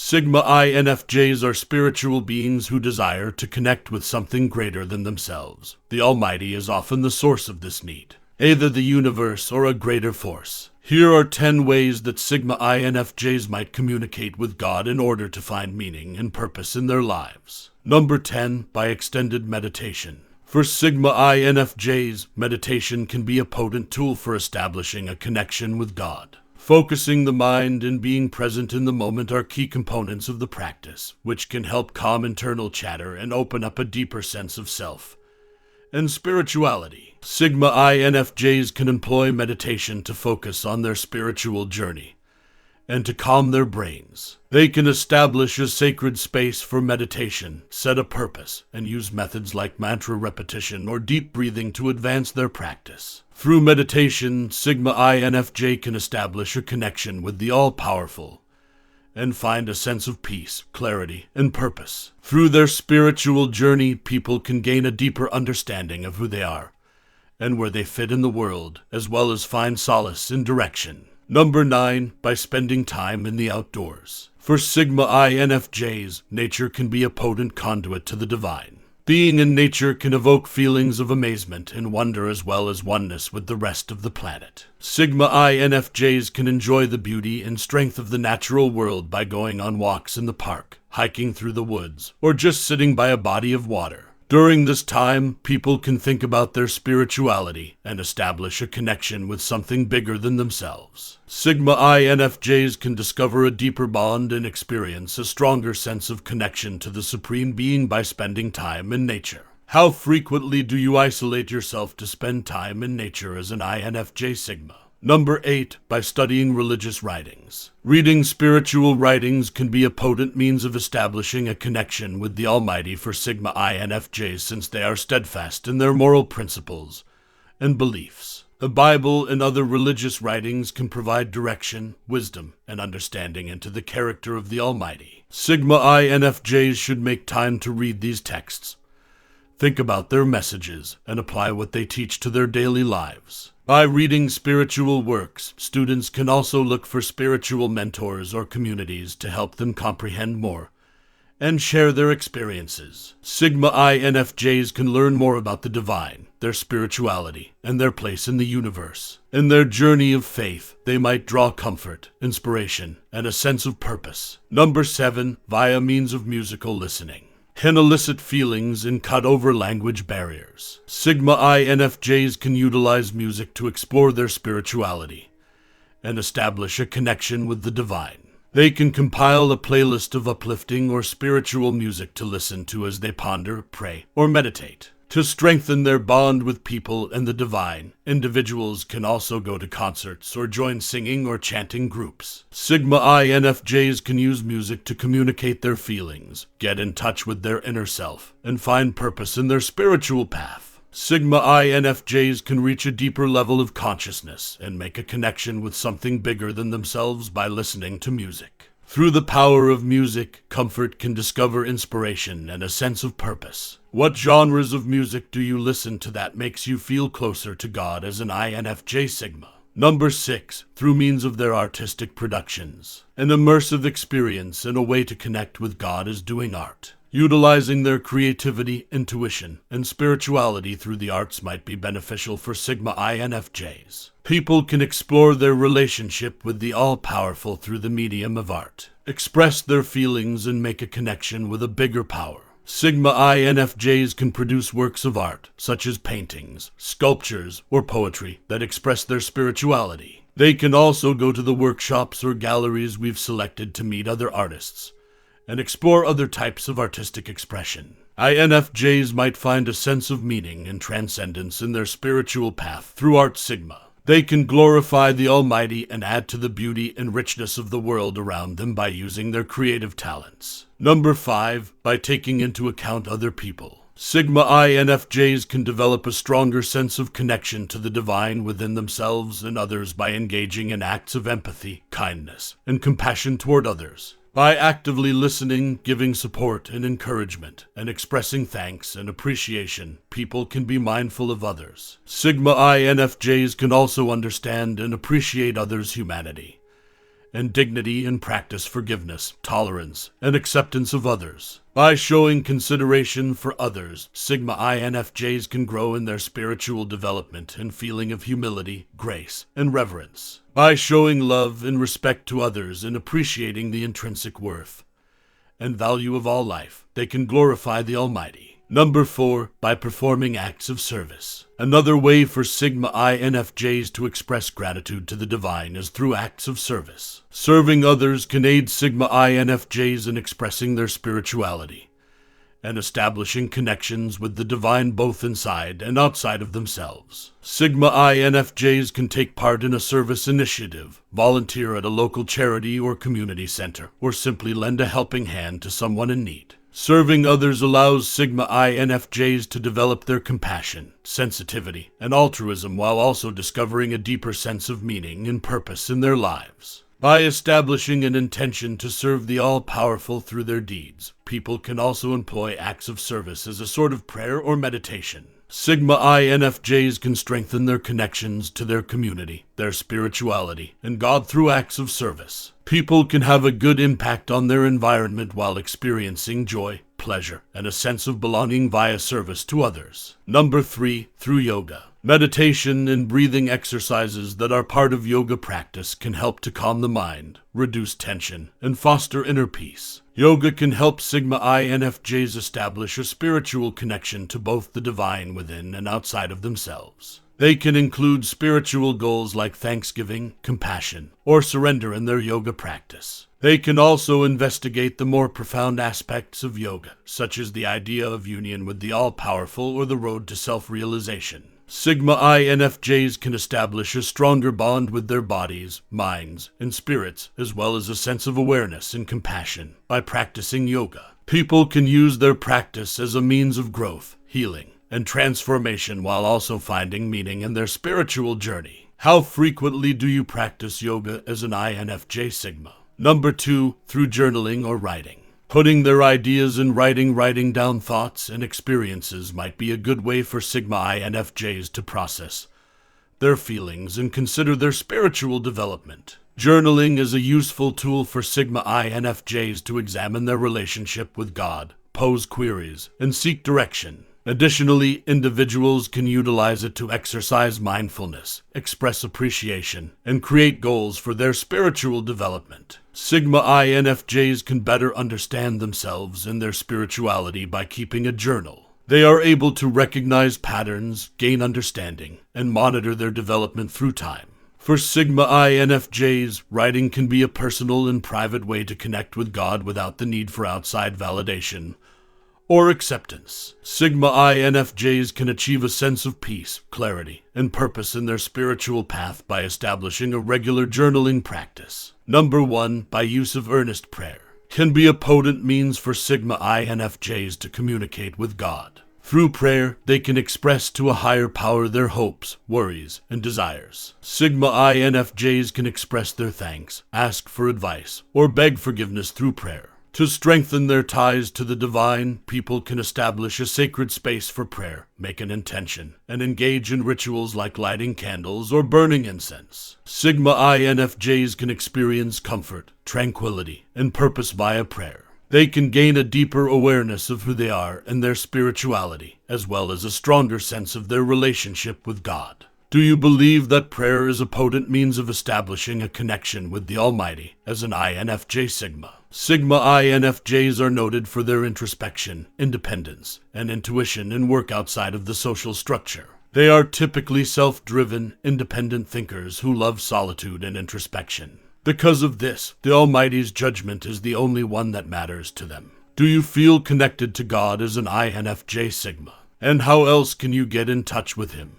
Sigma INFJs are spiritual beings who desire to connect with something greater than themselves. The Almighty is often the source of this need, either the universe or a greater force. Here are 10 ways that Sigma INFJs might communicate with God in order to find meaning and purpose in their lives. Number 10, by extended meditation. For Sigma INFJs, meditation can be a potent tool for establishing a connection with God. Focusing the mind and being present in the moment are key components of the practice, which can help calm internal chatter and open up a deeper sense of self and spirituality. Sigma INFJs can employ meditation to focus on their spiritual journey and to calm their brains. They can establish a sacred space for meditation, set a purpose, and use methods like mantra repetition or deep breathing to advance their practice. Through meditation, Sigma INFJ can establish a connection with the all-powerful and find a sense of peace, clarity, and purpose. Through their spiritual journey, people can gain a deeper understanding of who they are and where they fit in the world, as well as find solace in direction. Number 9, by spending time in the outdoors. For Sigma INFJs, nature can be a potent conduit to the divine. Being in nature can evoke feelings of amazement and wonder as well as oneness with the rest of the planet. Sigma INFJs can enjoy the beauty and strength of the natural world by going on walks in the park, hiking through the woods, or just sitting by a body of water. During this time, people can think about their spirituality and establish a connection with something bigger than themselves. Sigma INFJs can discover a deeper bond and experience a stronger sense of connection to the Supreme Being by spending time in nature. How frequently do you isolate yourself to spend time in nature as an INFJ Sigma? Number 8, by studying religious writings. Reading spiritual writings can be a potent means of establishing a connection with the Almighty for Sigma INFJs since they are steadfast in their moral principles and beliefs. The Bible and other religious writings can provide direction, wisdom, and understanding into the character of the Almighty. Sigma INFJs should make time to read these texts, think about their messages, and apply what they teach to their daily lives. By reading spiritual works, students can also look for spiritual mentors or communities to help them comprehend more and share their experiences. Sigma INFJs can learn more about the divine, their spirituality, and their place in the universe. In their journey of faith, they might draw comfort, inspiration, and a sense of purpose. Number 7, via means of musical listening. Can elicit feelings and cut over language barriers. Sigma INFJs can utilize music to explore their spirituality and establish a connection with the divine. They can compile a playlist of uplifting or spiritual music to listen to as they ponder, pray, or meditate. To strengthen their bond with people and the divine, individuals can also go to concerts or join singing or chanting groups. Sigma INFJs can use music to communicate their feelings, get in touch with their inner self, and find purpose in their spiritual path. Sigma INFJs can reach a deeper level of consciousness and make a connection with something bigger than themselves by listening to music. Through the power of music, comfort can discover inspiration and a sense of purpose. What genres of music do you listen to that makes you feel closer to God as an INFJ Sigma? Number 6, through means of their artistic productions. An immersive experience and a way to connect with God is doing art. Utilizing their creativity, intuition, and spirituality through the arts might be beneficial for Sigma INFJs. People can explore their relationship with the all-powerful through the medium of art, express their feelings, and make a connection with a bigger power. Sigma INFJs can produce works of art, such as paintings, sculptures, or poetry, that express their spirituality. They can also go to the workshops or galleries we've selected to meet other artists and explore other types of artistic expression. INFJs might find a sense of meaning and transcendence in their spiritual path through Art Sigma. They can glorify the Almighty and add to the beauty and richness of the world around them by using their creative talents. Number 5, by taking into account other people. Sigma INFJs can develop a stronger sense of connection to the divine within themselves and others by engaging in acts of empathy, kindness, and compassion toward others. By actively listening, giving support and encouragement, and expressing thanks and appreciation, people can be mindful of others. Sigma INFJs can also understand and appreciate others' humanity and dignity and practice forgiveness, tolerance, and acceptance of others. By showing consideration for others, Sigma INFJs can grow in their spiritual development and feeling of humility, grace, and reverence. By showing love and respect to others and appreciating the intrinsic worth and value of all life, they can glorify the Almighty. Number 4, by performing acts of service. Another way for Sigma INFJs to express gratitude to the divine is through acts of service. Serving others can aid Sigma INFJs in expressing their spirituality and establishing connections with the divine both inside and outside of themselves. Sigma INFJs can take part in a service initiative, volunteer at a local charity or community center, or simply lend a helping hand to someone in need. Serving others allows Sigma INFJs to develop their compassion, sensitivity, and altruism while also discovering a deeper sense of meaning and purpose in their lives. By establishing an intention to serve the all-powerful through their deeds, people can also employ acts of service as a sort of prayer or meditation. Sigma INFJs can strengthen their connections to their community, their spirituality, and God through acts of service. People can have a good impact on their environment while experiencing joy, pleasure, and a sense of belonging via service to others. Number 3, through yoga. Meditation and breathing exercises that are part of yoga practice can help to calm the mind, reduce tension, and foster inner peace. Yoga can help Sigma INFJs establish a spiritual connection to both the divine within and outside of themselves. They can include spiritual goals like thanksgiving, compassion, or surrender in their yoga practice. They can also investigate the more profound aspects of yoga, such as the idea of union with the all-powerful or the road to self-realization. Sigma INFJs can establish a stronger bond with their bodies, minds, and spirits, as well as a sense of awareness and compassion by practicing yoga. People can use their practice as a means of growth, healing, and transformation while also finding meaning in their spiritual journey. How frequently do you practice yoga as an INFJ Sigma? Number 2, through journaling or writing. Putting their ideas in writing down thoughts and experiences might be a good way for Sigma INFJs to process their feelings and consider their spiritual development. Journaling is a useful tool for Sigma INFJs to examine their relationship with God, pose queries, and seek direction. Additionally, individuals can utilize it to exercise mindfulness, express appreciation, and create goals for their spiritual development. Sigma INFJs can better understand themselves and their spirituality by keeping a journal. They are able to recognize patterns, gain understanding, and monitor their development through time. For Sigma INFJs, writing can be a personal and private way to connect with God without the need for outside validation or acceptance. Sigma INFJs can achieve a sense of peace, clarity, and purpose in their spiritual path by establishing a regular journaling practice. Number 1, by use of earnest prayer, can be a potent means for Sigma INFJs to communicate with God. Through prayer, they can express to a higher power their hopes, worries, and desires. Sigma INFJs can express their thanks, ask for advice, or beg forgiveness through prayer. To strengthen their ties to the divine, people can establish a sacred space for prayer, make an intention, and engage in rituals like lighting candles or burning incense. Sigma INFJs can experience comfort, tranquility, and purpose via prayer. They can gain a deeper awareness of who they are and their spirituality, as well as a stronger sense of their relationship with God. Do you believe that prayer is a potent means of establishing a connection with the Almighty as an INFJ Sigma? Sigma INFJs are noted for their introspection, independence, and intuition in work outside of the social structure. They are typically self-driven, independent thinkers who love solitude and introspection. Because of this, the Almighty's judgment is the only one that matters to them. Do you feel connected to God as an INFJ Sigma? And how else can you get in touch with Him?